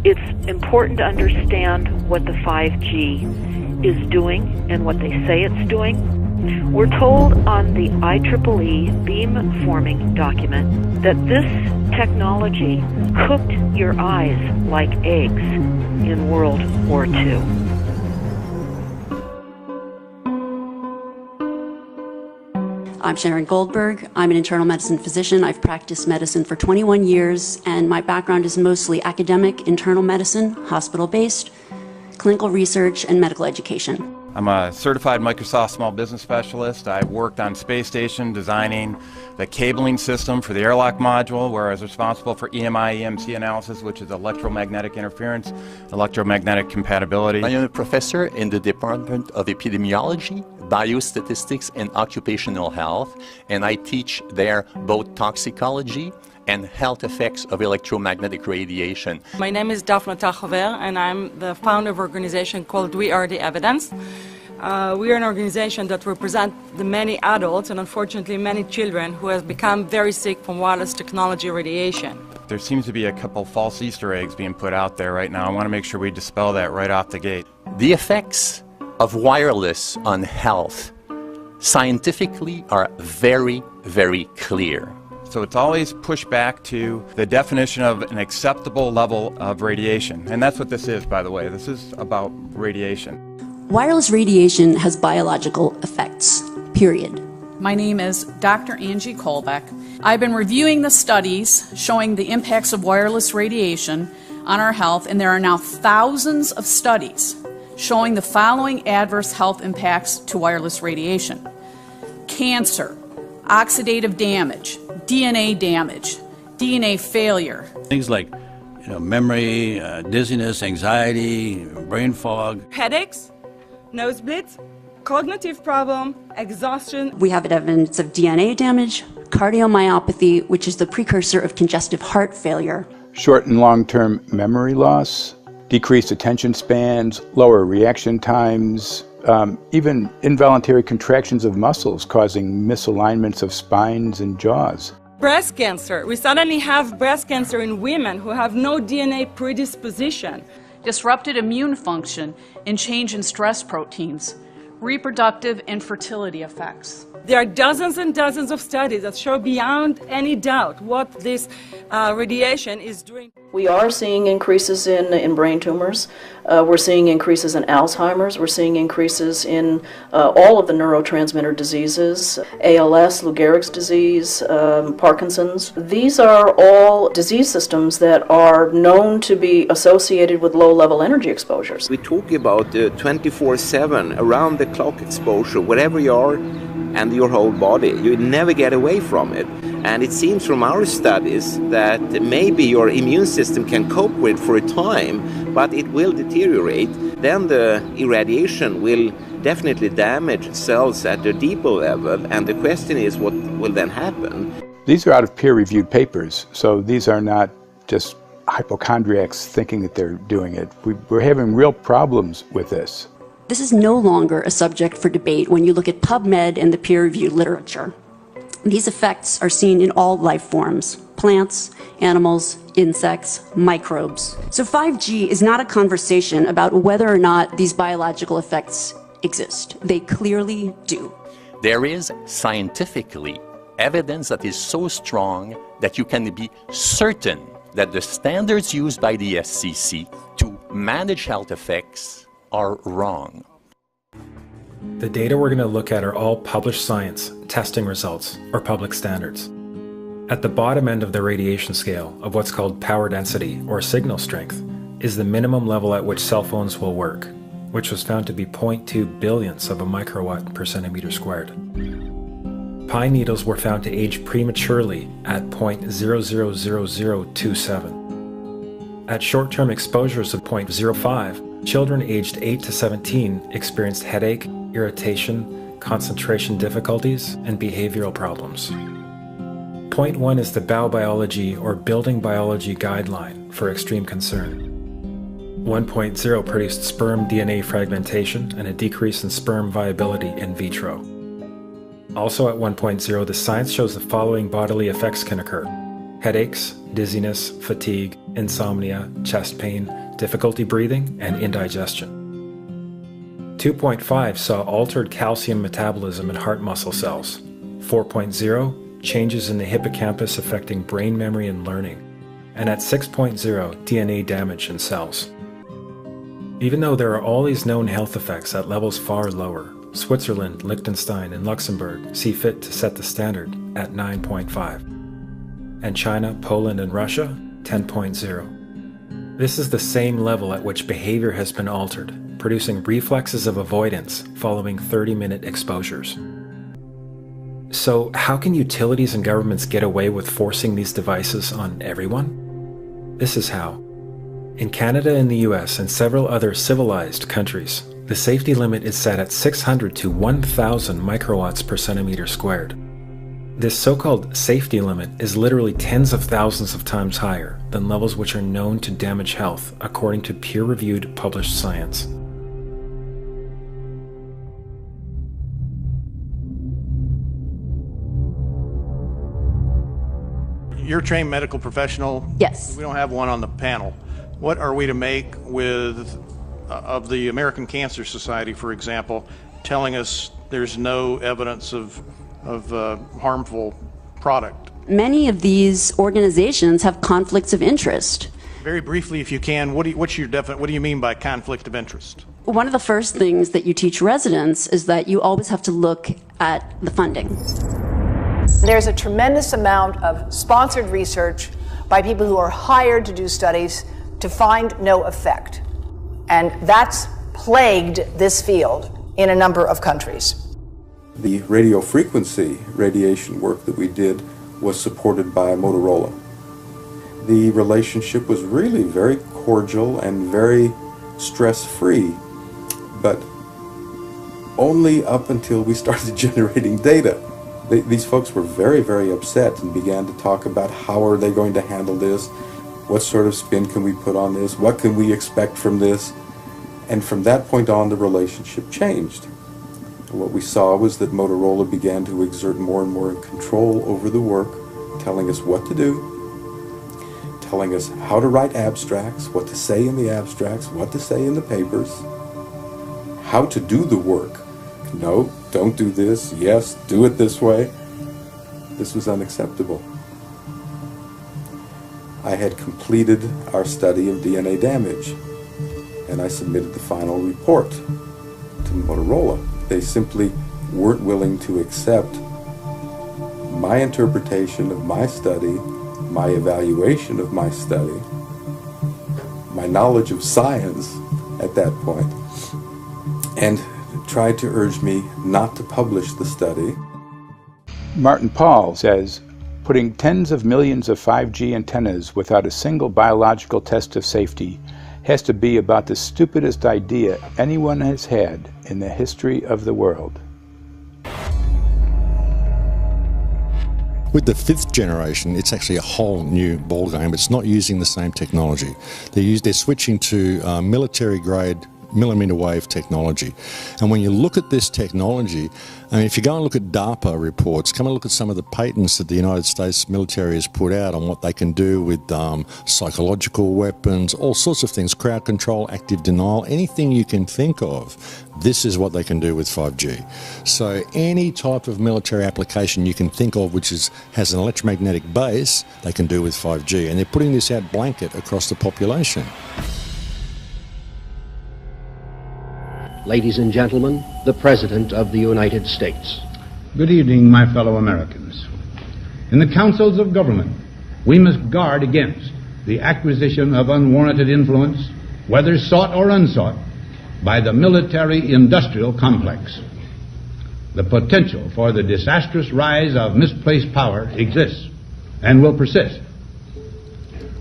It's important to understand what the 5G is doing and what they say it's doing. We're told on the IEEE beamforming document that this technology cooked your eyes like eggs in World War II. I'm Sharon Goldberg. I'm an internal medicine physician. I've practiced medicine for 21 years, and my background is mostly academic, internal medicine, hospital-based, clinical research, and medical education. I'm a certified Microsoft small business specialist. I worked on space station designing the cabling system for the airlock module, where I was responsible for EMI/EMC analysis, which is electromagnetic interference, electromagnetic compatibility. I am a professor in the Department of Epidemiology, Biostatistics, and Occupational Health, and I teach there both toxicology and health effects of electromagnetic radiation. My name is Daphne Tachover, and I'm the founder of an organization called We Are the Evidence. We are an organization that represents the many adults and unfortunately many children who have become very sick from wireless technology radiation. There seems to be a couple false Easter eggs being put out there right now. I want to make sure we dispel that right off the gate. The effects of wireless on health scientifically are very, very clear. So it's always pushed back to the definition of an acceptable level of radiation. And that's what this is, by the way. This is about radiation. Wireless radiation has biological effects, period. My name is Dr. Angie Kolbeck. I've been reviewing the studies showing the impacts of wireless radiation on our health, and there are now thousands of studies showing the following adverse health impacts to wireless radiation: cancer, oxidative damage, DNA damage, DNA failure. Things like memory, dizziness, anxiety, brain fog. Headaches, nosebleeds, cognitive problem, exhaustion. We have evidence of DNA damage, cardiomyopathy, which is the precursor of congestive heart failure. Short and long-term memory loss, decreased attention spans, lower reaction times, even involuntary contractions of muscles causing misalignments of spines and jaws. Breast cancer. We suddenly have breast cancer in women who have no DNA predisposition. Disrupted immune function and change in stress proteins, reproductive and fertility effects. There are dozens and dozens of studies that show beyond any doubt what this radiation is doing. We are seeing increases in brain tumors. We're seeing increases in Alzheimer's. We're seeing increases in all of the neurotransmitter diseases, ALS, Lou Gehrig's disease, Parkinson's. These are all disease systems that are known to be associated with low-level energy exposures. We talk about 24/7, around-the-clock exposure, wherever you are, and your whole body. You never get away from it. And it seems from our studies that maybe your immune system can cope with for a time, but it will deteriorate. Then the irradiation will definitely damage cells at a deeper level, and the question is what will then happen? These are out of peer-reviewed papers, so these are not just hypochondriacs thinking that they're doing it. We're having real problems with this. This is no longer a subject for debate when you look at PubMed and the peer-reviewed literature. These effects are seen in all life forms: plants, animals, insects, microbes. So 5G is not a conversation about whether or not these biological effects exist. They clearly do. There is scientifically evidence that is so strong that you can be certain that the standards used by the FCC to manage health effects are wrong. The data we're going to look at are all published science, testing results, or public standards. At the bottom end of the radiation scale of what's called power density, or signal strength, is the minimum level at which cell phones will work, which was found to be 0.2 billionths of a microwatt per centimeter squared. Pine needles were found to age prematurely at 0.000027. At short-term exposures of 0.05, children aged 8 to 17 experienced headache, irritation, concentration difficulties, and behavioral problems. 0.1 is the biobiology or building biology guideline for extreme concern. 1.0 produced sperm DNA fragmentation and a decrease in sperm viability in vitro. Also at 1.0, the science shows the following bodily effects can occur: headaches, dizziness, fatigue, insomnia, chest pain, difficulty breathing, and indigestion. 2.5 saw altered calcium metabolism in heart muscle cells. 4.0, changes in the hippocampus affecting brain memory and learning. And at 6.0, DNA damage in cells. Even though there are all these known health effects at levels far lower, Switzerland, Liechtenstein, and Luxembourg see fit to set the standard at 9.5. And China, Poland, and Russia, 10.0. This is the same level at which behavior has been altered, producing reflexes of avoidance following 30-minute exposures. So how can utilities and governments get away with forcing these devices on everyone? This is how. In Canada and the US and several other civilized countries, the safety limit is set at 600 to 1,000 microwatts per centimeter squared. This so-called safety limit is literally tens of thousands of times higher than levels which are known to damage health according to peer-reviewed published science. You're a trained medical professional. Yes. We don't have one on the panel. What are we to make of the American Cancer Society, for example, telling us there's no evidence of harmful product? Many of these organizations have conflicts of interest. Very briefly, if you can, what do you mean by conflict of interest? One of the first things that you teach residents is that you always have to look at the funding. There's a tremendous amount of sponsored research by people who are hired to do studies to find no effect. And that's plagued this field in a number of countries. The radio frequency radiation work that we did was supported by Motorola. The relationship was really very cordial and very stress-free, but only up until we started generating data. These folks were very, very upset and began to talk about how are they going to handle this, what sort of spin can we put on this, what can we expect from this, and from that point on the relationship changed. What we saw was that Motorola began to exert more and more control over the work, telling us what to do, telling us how to write abstracts, what to say in the abstracts, what to say in the papers, how to do the work. No, don't do this. Yes, do it this way. This was unacceptable. I had completed our study of DNA damage, and I submitted the final report to Motorola. They simply weren't willing to accept my interpretation of my study, my evaluation of my study, my knowledge of science at that point, and tried to urge me not to publish the study. Martin Pall says, putting tens of millions of 5G antennas without a single biological test of safety has to be about the stupidest idea anyone has had in the history of the world. With the 5th generation, it's actually a whole new ballgame. It's not using the same technology. They're switching to military-grade millimeter wave technology. And when you look at this technology, I mean, if you go and look at DARPA reports, come and look at some of the patents that the United States military has put out on what they can do with psychological weapons, all sorts of things, crowd control, active denial, anything you can think of, this is what they can do with 5G. So any type of military application you can think of which has an electromagnetic base, they can do with 5G. And they're putting this out blanket across the population. Ladies and gentlemen, the President of the United States. Good evening, my fellow Americans. In the councils of government, we must guard against the acquisition of unwarranted influence, whether sought or unsought, by the military-industrial complex. The potential for the disastrous rise of misplaced power exists and will persist.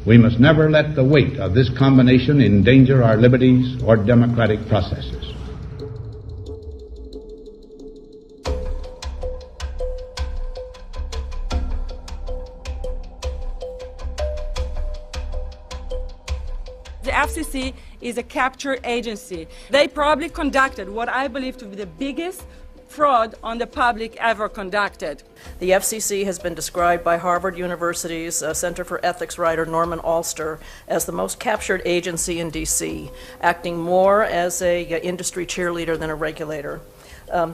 We must never let the weight of this combination endanger our liberties or democratic processes. The FCC is a capture agency. They probably conducted what I believe to be the biggest fraud on the public ever conducted. The FCC has been described by Harvard University's Center for Ethics writer Norman Alster as the most captured agency in D.C., acting more as an industry cheerleader than a regulator.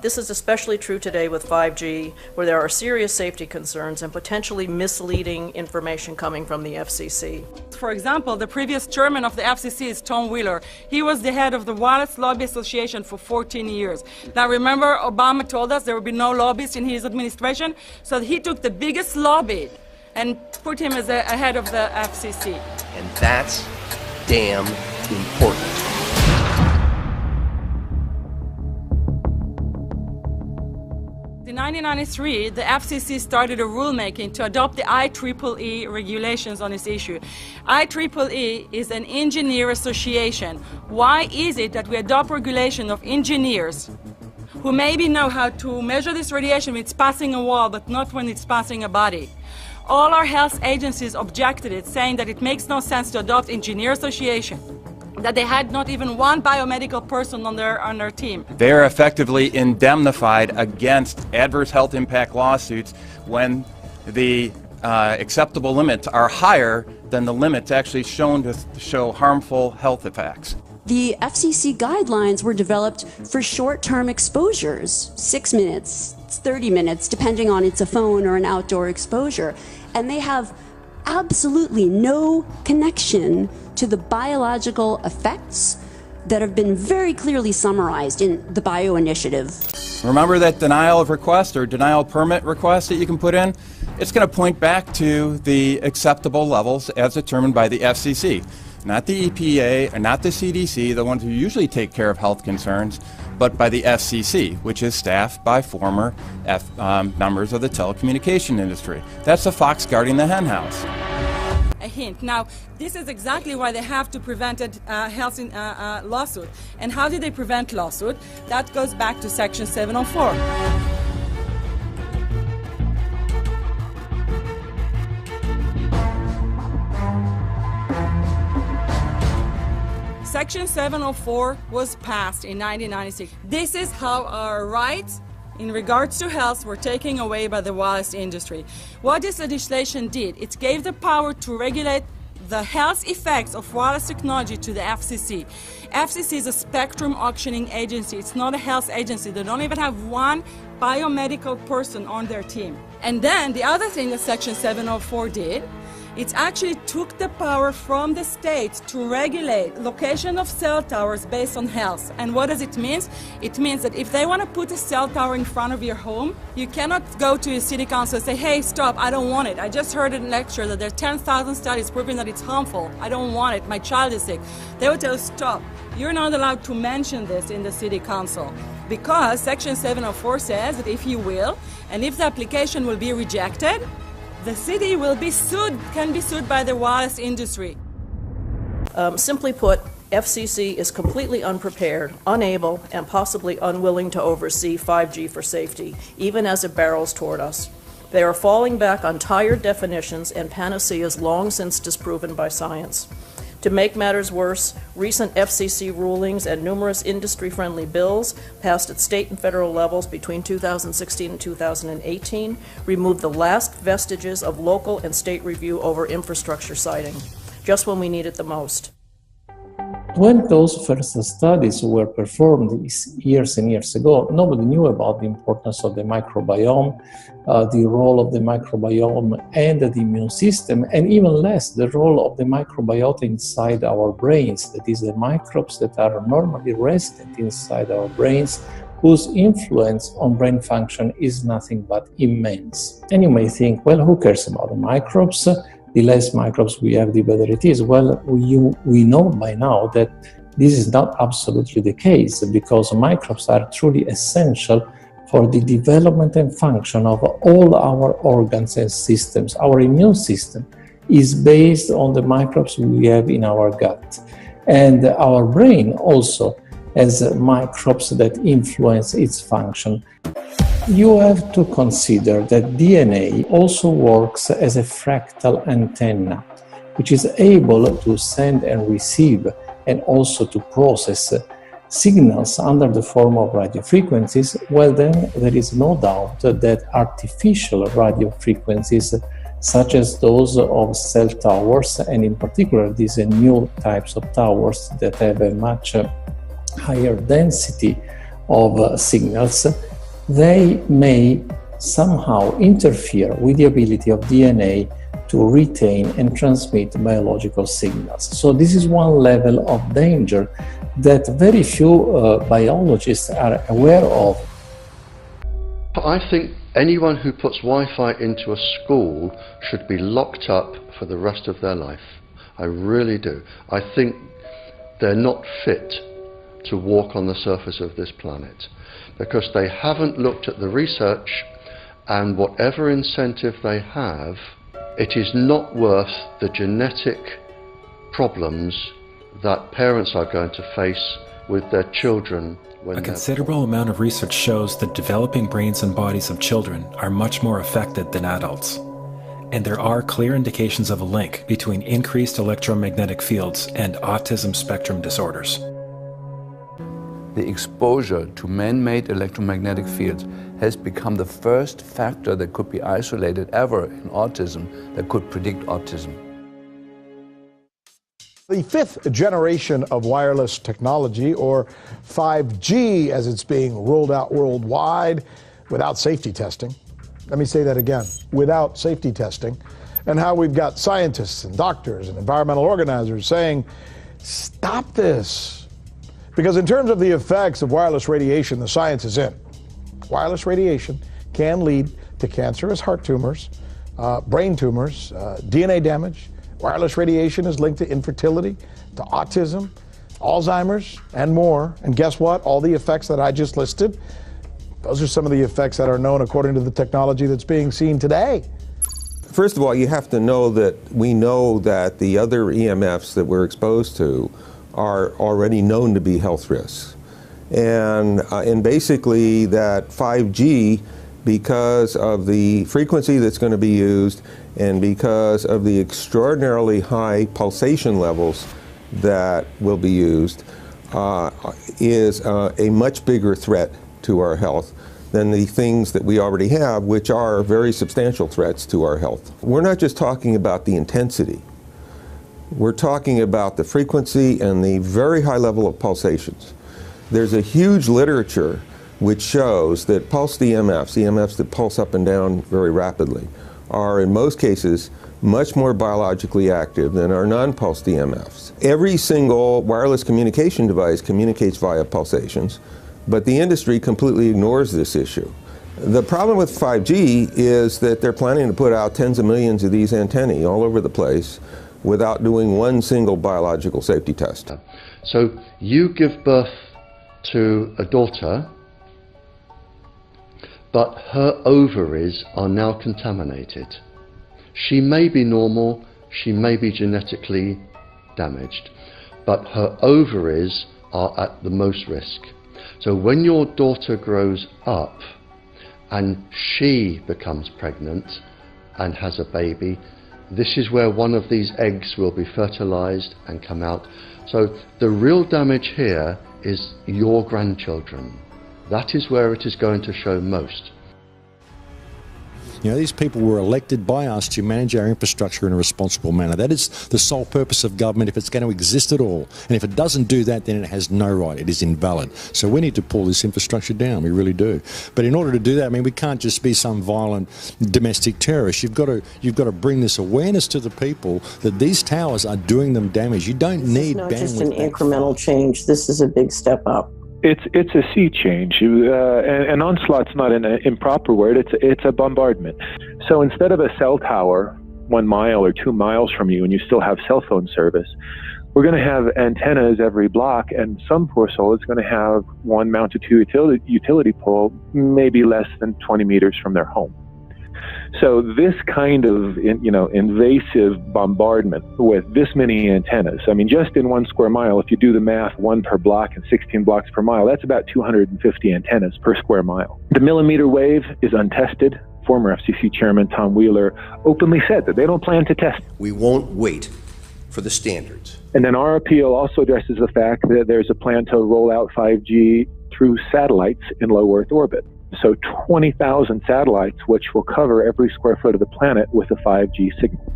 This is especially true today with 5G, where there are serious safety concerns and potentially misleading information coming from the FCC. For example, the previous chairman of the FCC is Tom Wheeler. He was the head of the Wireless Lobby Association for 14 years. Now remember, Obama told us there would be no lobbyists in his administration, so he took the biggest lobby and put him as a head of the FCC. And that's damn important. In 1993, the FCC started a rulemaking to adopt the IEEE regulations on this issue. IEEE is an engineer association. Why is it that we adopt regulation of engineers who maybe know how to measure this radiation when it's passing a wall, but not when it's passing a body? All our health agencies objected it, saying that it makes no sense to adopt engineer association, that they had not even one biomedical person on their team. They are effectively indemnified against adverse health impact lawsuits when the acceptable limits are higher than the limits actually shown to show harmful health effects. The FCC guidelines were developed for short-term exposures, 6 minutes, 30 minutes, depending on it's a phone or an outdoor exposure. And they have absolutely no connection to the biological effects that have been very clearly summarized in the Bio Initiative. Remember that denial of request or denial of permit request that you can put in? It's going to point back to the acceptable levels as determined by the FCC, not the EPA and not the CDC, the ones who usually take care of health concerns, but by the FCC, which is staffed by former members of the telecommunication industry. That's the fox guarding the hen house. A hint. Now, this is exactly why they have to prevent a health lawsuit. And how do they prevent lawsuit? That goes back to Section 704. Section 704 was passed in 1996. This is how our rights in regards to health were taken away by the wireless industry. What this legislation did, it gave the power to regulate the health effects of wireless technology to the FCC. FCC is a spectrum auctioning agency. It's not a health agency. They don't even have one biomedical person on their team. And then the other thing that Section 704 did, it actually took the power from the states to regulate location of cell towers based on health. And what does it mean? It means that if they want to put a cell tower in front of your home, you cannot go to your city council and say, hey, stop, I don't want it. I just heard in a lecture that there are 10,000 studies proving that it's harmful. I don't want it. My child is sick. They will tell you, stop. You're not allowed to mention this in the city council because Section 704 says that if you will, and if the application will be rejected, the city will be sued, can be sued by the wireless industry. Simply put, FCC is completely unprepared, unable, and possibly unwilling to oversee 5G for safety, even as it barrels toward us. They are falling back on tired definitions and panaceas long since disproven by science. To make matters worse, recent FCC rulings and numerous industry-friendly bills passed at state and federal levels between 2016 and 2018 removed the last vestiges of local and state review over infrastructure siting, just when we need it the most. When those first studies were performed years and years ago, nobody knew about the importance of the microbiome, the role of the microbiome and the immune system, and even less the role of the microbiota inside our brains, that is, the microbes that are normally resident inside our brains, whose influence on brain function is nothing but immense. And you may think, well, who cares about the microbes? The less microbes we have, the better it is. Well, we know by now that this is not absolutely the case, because microbes are truly essential for the development and function of all our organs and systems. Our immune system is based on the microbes we have in our gut. And our brain also has microbes that influence its function. You have to consider that DNA also works as a fractal antenna, which is able to send and receive and also to process signals under the form of radio frequencies, well then there is no doubt that artificial radio frequencies such as those of cell towers, and in particular these new types of towers that have a much higher density of signals, they may somehow interfere with the ability of DNA to retain and transmit biological signals. So this is one level of danger that very few biologists are aware of. I think anyone who puts Wi-Fi into a school should be locked up for the rest of their life. I really do. I think they're not fit to walk on the surface of this planet because they haven't looked at the research, and whatever incentive they have, it is not worth the genetic problems that parents are going to face with their children. A considerable amount of research shows that developing brains and bodies of children are much more affected than adults. And there are clear indications of a link between increased electromagnetic fields and autism spectrum disorders. The exposure to man-made electromagnetic fields has become the first factor that could be isolated ever in autism that could predict autism. The fifth generation of wireless technology, or 5G as it's being rolled out worldwide without safety testing. Let me say that again, without safety testing. And how we've got scientists and doctors and environmental organizers saying, stop this. Because in terms of the effects of wireless radiation, the science is in. Wireless radiation can lead to cancerous heart tumors, brain tumors, DNA damage. Wireless radiation is linked to infertility, to autism, Alzheimer's, and more. And guess what? All the effects that I just listed, those are some of the effects that are known according to the technology that's being seen today. First of all, you have to know that we know that the other EMFs that we're exposed to are already known to be health risks. And basically that 5G, because of the frequency that's going to be used and because of the extraordinarily high pulsation levels that will be used, is a much bigger threat to our health than the things that we already have, which are very substantial threats to our health. We're not just talking about the intensity. We're talking about the frequency and the very high level of pulsations. There's a huge literature which shows that pulsed EMFs, EMFs that pulse up and down very rapidly, are in most cases much more biologically active than our non-pulsed EMFs. Every single wireless communication device communicates via pulsations, but the industry completely ignores this issue. The problem with 5G is that they're planning to put out tens of millions of these antennae all over the place without doing one single biological safety test. So you give birth to a daughter, but her ovaries are now contaminated. She may be normal, she may be genetically damaged, but her ovaries are at the most risk. So when your daughter grows up and she becomes pregnant and has a baby, this is where one of these eggs will be fertilized and come out. So the real damage here is your grandchildren. That is where it is going to show most. You know, these people were elected by us to manage our infrastructure in a responsible manner. That is the sole purpose of government if it's going to exist at all. And if it doesn't do that, then it has no right. It is invalid. So we need to pull this infrastructure down. We really do. But in order to do that, I mean, we can't just be some violent domestic terrorist. You've got to bring this awareness to the people that these towers are doing them damage. You don't need bandwidth. This is not just an incremental change. This is a big step up. It's a sea change. An onslaught's not an improper word. It's a bombardment. So instead of a cell tower 1 mile or 2 miles from you and you still have cell phone service, we're going to have antennas every block, and some poor soul is going to have one mounted to utility pole maybe less than 20 meters from their home. So this kind of, invasive bombardment with this many antennas, I mean, just in 1 square mile, if you do the math, 1 per block and 16 blocks per mile, that's about 250 antennas per square mile. The millimeter wave is untested. Former FCC Chairman Tom Wheeler openly said that they don't plan to test. We won't wait for the standards. And then our appeal also addresses the fact that there's a plan to roll out 5G through satellites in low Earth orbit. So 20,000 satellites, which will cover every square foot of the planet with a 5G signal.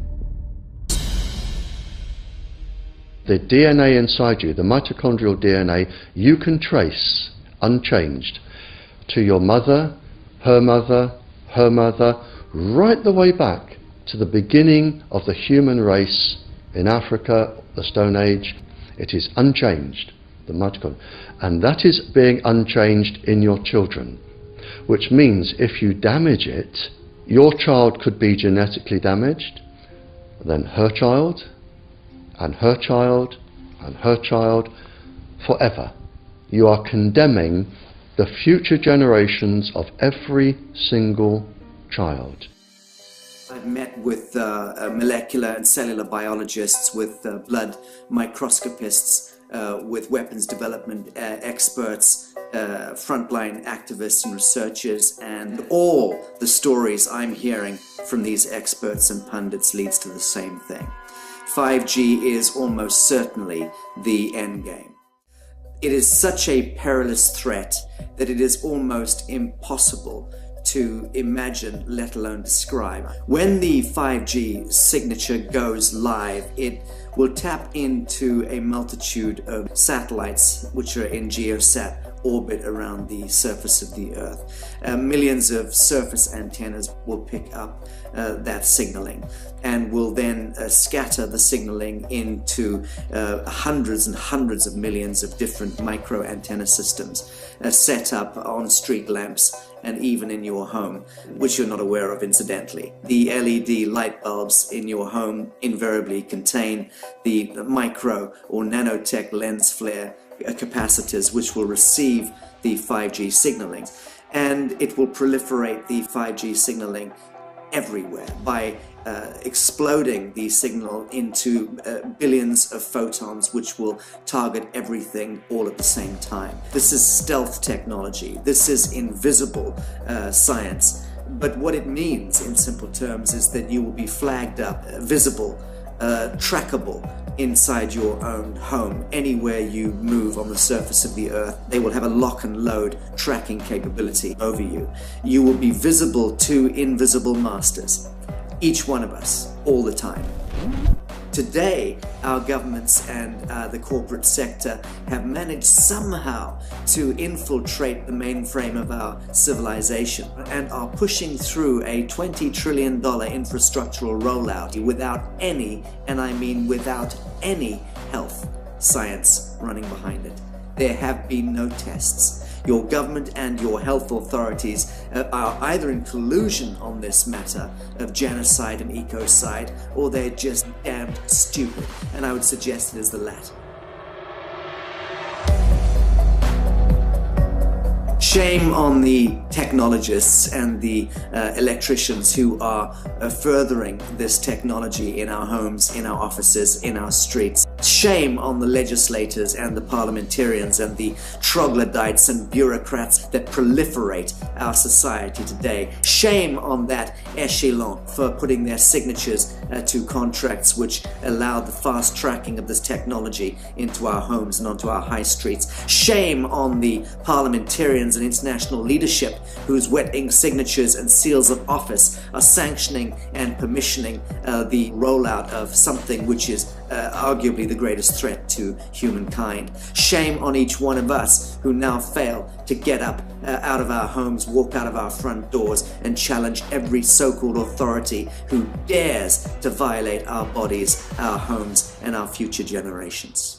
The DNA inside you, the mitochondrial DNA, you can trace unchanged to your mother, her mother, her mother, right the way back to the beginning of the human race in Africa, the Stone Age. It is unchanged, the mitochondria. And that is being unchanged in your children, which means if you damage it, your child could be genetically damaged, then her child, and her child, and her child, forever. You are condemning the future generations of every single child. I've met with molecular and cellular biologists, with blood microscopists, with weapons development experts, frontline activists and researchers, and all the stories I'm hearing from these experts and pundits leads to the same thing. 5G is almost certainly the end game. It is such a perilous threat that it is almost impossible to imagine, let alone describe. When the 5G signature goes live, it will tap into a multitude of satellites which are in geosat orbit around the surface of the Earth. Millions of surface antennas will pick up that signaling and will then scatter the signaling into hundreds and hundreds of millions of different micro antenna systems set up on street lamps and even in your home, which you're not aware of incidentally. The LED light bulbs in your home invariably contain the micro or nanotech lens flare capacitors which will receive the 5G signaling, and it will proliferate the 5G signaling everywhere by exploding the signal into billions of photons which will target everything all at the same time. This is stealth technology. This is invisible science. But what it means in simple terms is that you will be flagged up, visible, trackable inside your own home. Anywhere you move on the surface of the Earth, they will have a lock and load tracking capability over you. You will be visible to invisible masters, each one of us, all the time. Today, our governments and the corporate sector have managed somehow to infiltrate the mainframe of our civilization and are pushing through a $20 trillion infrastructural rollout without any, and I mean without any, health science running behind it. There have been no tests. Your government and your health authorities are either in collusion on this matter of genocide and ecocide, or they're just damned stupid, and I would suggest it is the latter. Shame on the technologists and the electricians who are furthering this technology in our homes, in our offices, in our streets. Shame on the legislators and the parliamentarians and the troglodytes and bureaucrats that proliferate our society today. Shame on that echelon for putting their signatures to contracts which allow the fast tracking of this technology into our homes and onto our high streets. Shame on the parliamentarians and international leadership whose wetting signatures and seals of office are sanctioning and permissioning the rollout of something which is arguably the greatest threat to humankind. Shame on each one of us who now fail to get up out of our homes, walk out of our front doors, and challenge every so-called authority who dares to violate our bodies, our homes, and our future generations.